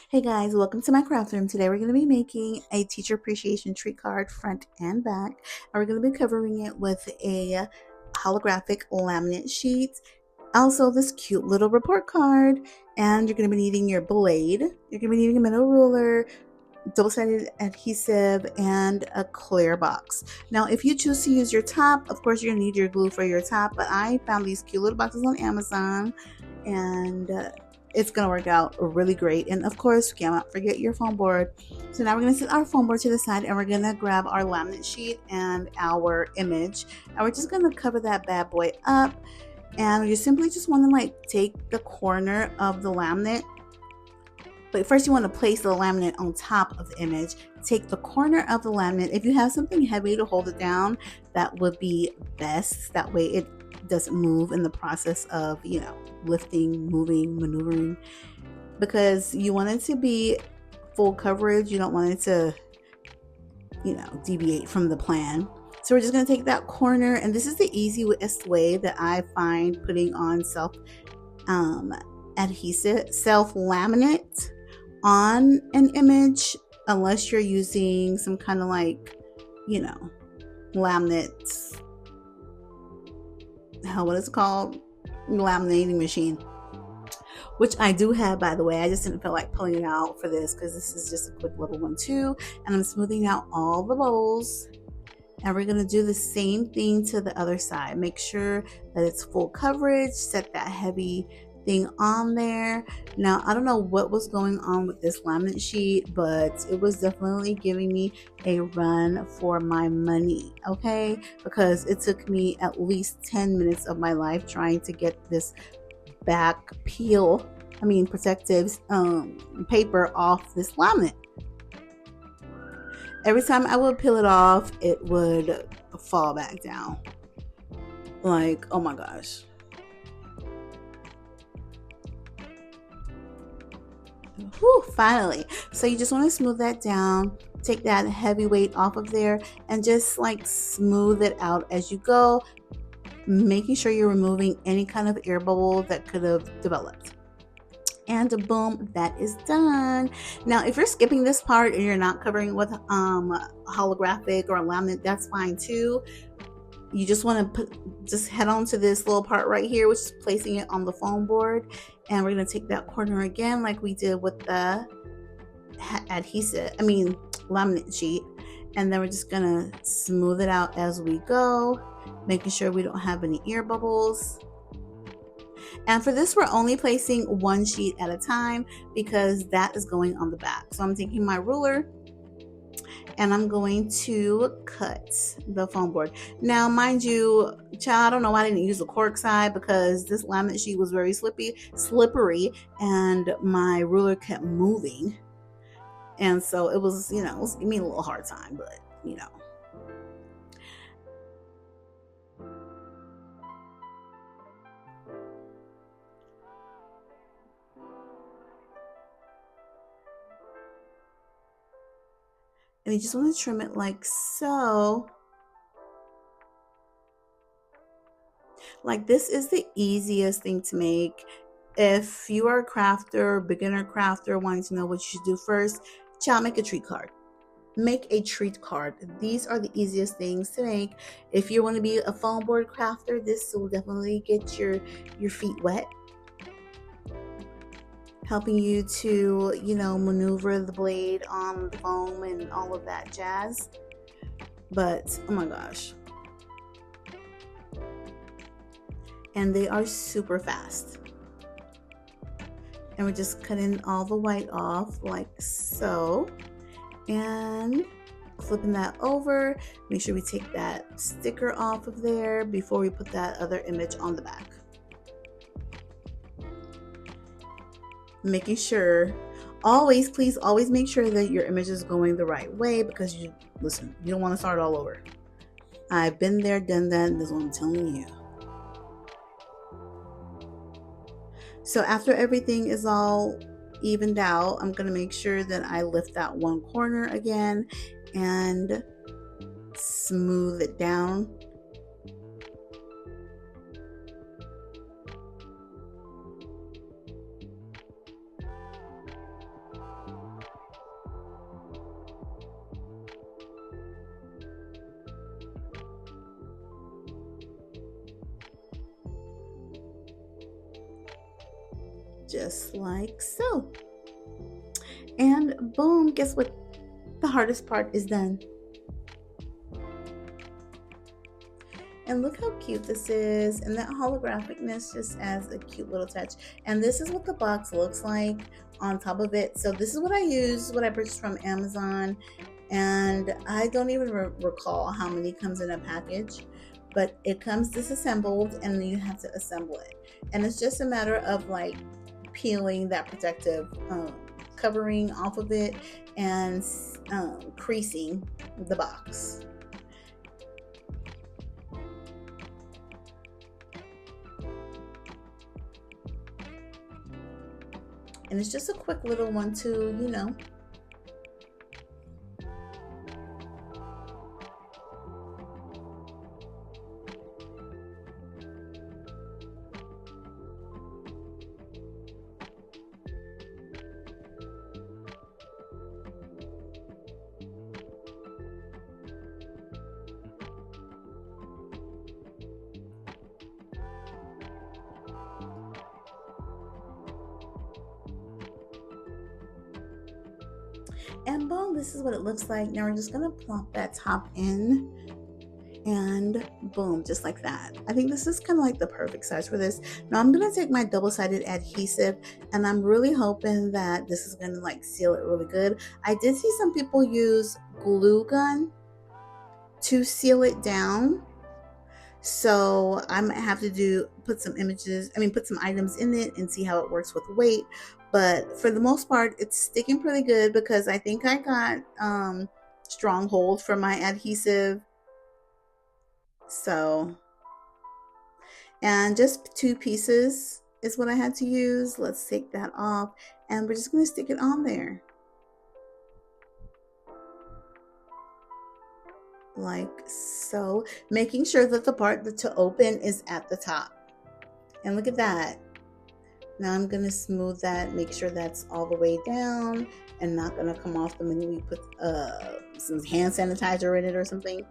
Hey guys, welcome to my craft room. Today we're going to be making a teacher appreciation treat card front and back. And we're going to be covering it with a holographic laminate sheet. Also this cute little report card. And you're going to be needing your blade. You're going to be needing a metal ruler, double-sided adhesive, and a clear box. Now if you choose to use your top, of course you're going to need your glue for your top, but I found these cute little boxes on Amazon and it's gonna work out really great. And of course, you cannot forget your foam board. So now we're gonna set our foam board to the side and we're gonna grab our laminate sheet and our image. And we're just gonna cover that bad boy up. And you simply just wanna take the corner of the laminate. But first you wanna place the laminate on top of the image. Take the corner of the laminate. If you have something heavy to hold it down, that would be best. That way it doesn't move in the process of, lifting, moving, maneuvering, because you want it to be full coverage. You don't want it to, deviate from the plan. So we're just going to take that corner, and this is the easiest way that I find putting on self laminate on an image, unless you're using some kind of laminate, what is it called, laminating machine, which I do have, by the way. I just didn't feel like pulling it out for this because this is just a quick little one too. And I'm smoothing out all the bowls, and we're going to do the same thing to the other side. Make sure that it's full coverage. Set that heavy thing on there. Now I don't know what was going on with this laminate sheet, but it was definitely giving me a run for my money, okay? Because it took me at least 10 minutes of my life trying to get this back protective paper off this laminate. Every time I would peel it off, it would fall back down. Like, oh my gosh. Whew, finally. So you just want to smooth that down, take that heavy weight off of there, and just smooth it out as you go, making sure you're removing any kind of air bubble that could have developed. And boom, that is done. Now if you're skipping this part and you're not covering with holographic or laminate, that's fine too. You just want to just head on to this little part right here, which is placing it on the foam board. And we're going to take that corner again like we did with the laminate sheet, and then we're just going to smooth it out as we go, making sure we don't have any air bubbles. And for this, we're only placing one sheet at a time because that is going on the back. So I'm taking my ruler and I'm going to cut the foam board. Now, mind you, child, I don't know why I didn't use the cork side, because this laminate sheet was very slippery, and my ruler kept moving. And so it was, it was giving me a little hard time, but, and you just want to trim it like so. This is the easiest thing to make. If you are a crafter, beginner crafter, wanting to know what you should do first, child, make a treat card. Make a treat card. These are the easiest things to make. If you want to be a foam board crafter, this will definitely get your feet wet, helping you to, maneuver the blade on the foam and all of that jazz. But oh my gosh. And they are super fast. And we're just cutting all the white off like so, and flipping that over. Make sure we take that sticker off of there before we put that other image on the back. Making sure, please always make sure that your image is going the right way, because you don't want to start all over. I've been there, done that, and this is what I'm telling you. So after everything is all evened out, I'm going to make sure that I lift that one corner again and smooth it down. just like so. And boom, guess what? The hardest part is done. And look how cute this is. And that holographicness just adds a cute little touch. And this is what the box looks like on top of it. So this is what I use, what I purchased from Amazon. And I don't even recall how many comes in a package. But it comes disassembled and then you have to assemble it. And it's just a matter of like peeling that protective covering off of it and creasing the box. And it's just a quick little one too, you know. And boom, this is what it looks like. Now we're just gonna plop that top in and boom, just like that. I think this is kind of like the perfect size for this. Now I'm gonna take my double-sided adhesive and I'm really hoping that this is gonna like seal it really good. I did see some people use glue gun to seal it down. So I might have to put some items in it and see how it works with weight. But for the most part, it's sticking pretty good because I think I got stronghold for my adhesive. So, and just 2 pieces is what I had to use. Let's take that off and we're just going to stick it on there. Like so, making sure that the part to open is at the top. And look at that. Now I'm going to smooth that, make sure that's all the way down and not going to come off the minute we put some hand sanitizer in it or something.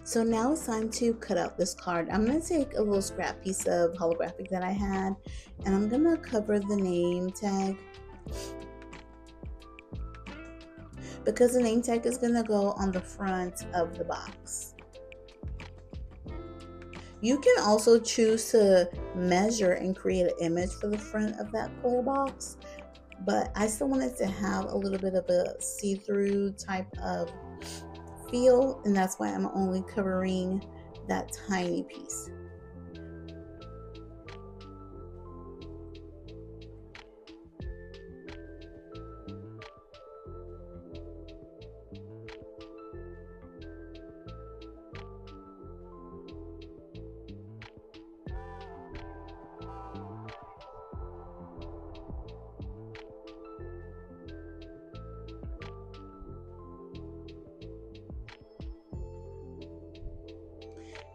So now it's time to cut out this card. I'm going to take a little scrap piece of holographic that I had and I'm going to cover the name tag because the name tag is going to go on the front of the box. You can also choose to measure and create an image for the front of that clear box, but I still wanted to have a little bit of a see-through type of feel, and that's why I'm only covering that tiny piece.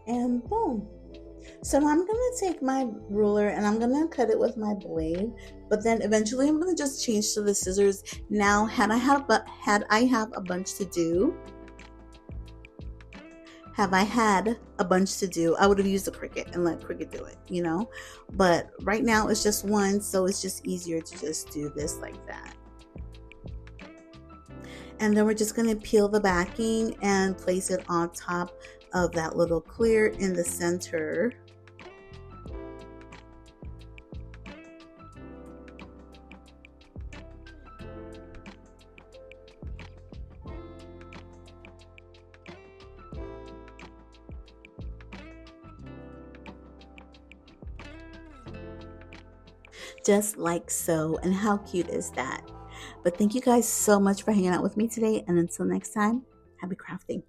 And boom. So now I'm going to take my ruler and I'm going to cut it with my blade, but then eventually I'm going to just change to the scissors. Now, had I have a bunch to do, I would have used a Cricut and let Cricut do it, you know, but right now it's just one, so it's just easier to just do this like that. And then we're just going to peel the backing and place it on top of that little clear in the center. Just like so. And how cute is that? But thank you guys so much for hanging out with me today. And until next time, happy crafting.